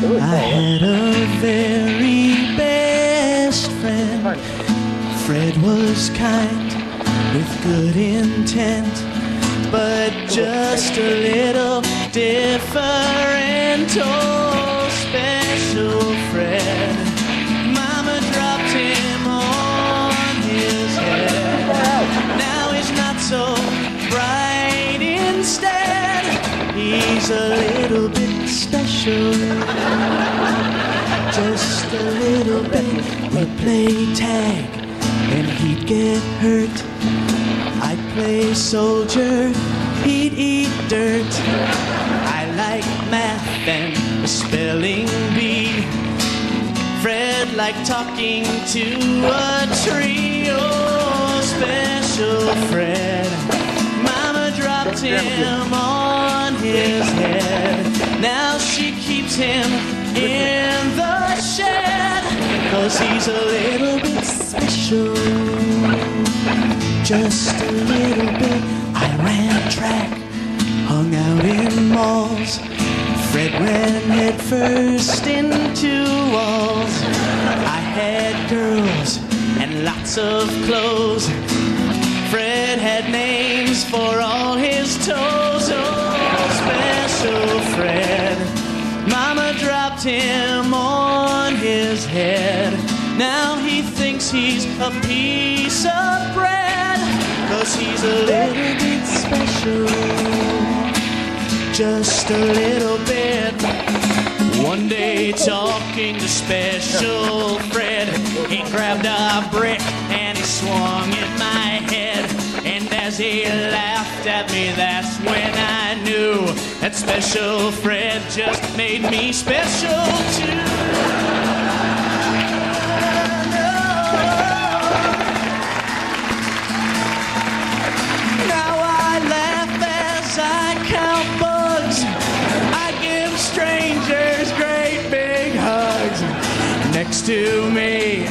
I had a very best friend. Fred was kind with good intent, but just a little different. Oh, special Fred. Mama dropped him on his head. Now he's not so bright instead. He's a little bit special. Just a little bit. We'd play tag and he'd get hurt. I'd play soldier, he'd eat dirt. I like math and the spelling bee. Fred liked talking to a tree. Oh, special Fred. Mama dropped him on his head. Now she keeps him in the shed, 'cause he's a little bit special. Just a little bit. I ran track, hung out in malls. Fred ran head first into walls. I had girls and lots of clothes. Fred had names for all his toes. Oh, special Fred. Mama dropped him on his head. Now he thinks he's a piece of bread, 'cause he's a little bit special. Just a little bit. One day talking to special Fred, he grabbed a brick and he swung at my head. And as he laughed at me, that's when I knew that special Fred just made me special too. Now I laugh as I count bugs. I give strangers great big hugs. Next to me,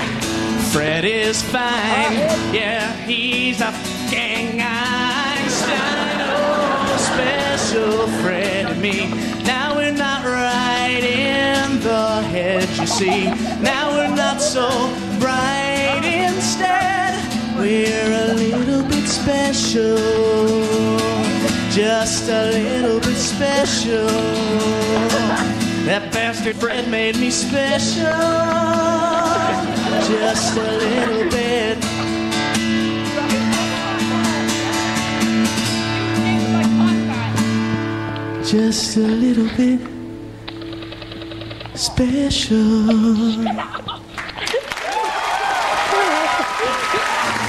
Fred is fine. Yeah, he's a gang Einstein. Oh, special Fred and me. Now we're not right in the head, you see. Now we're not so bright instead. We're a little bit special. Just a little bit special. That bastard Fred made me special. Just a little bit. Just a little bit special.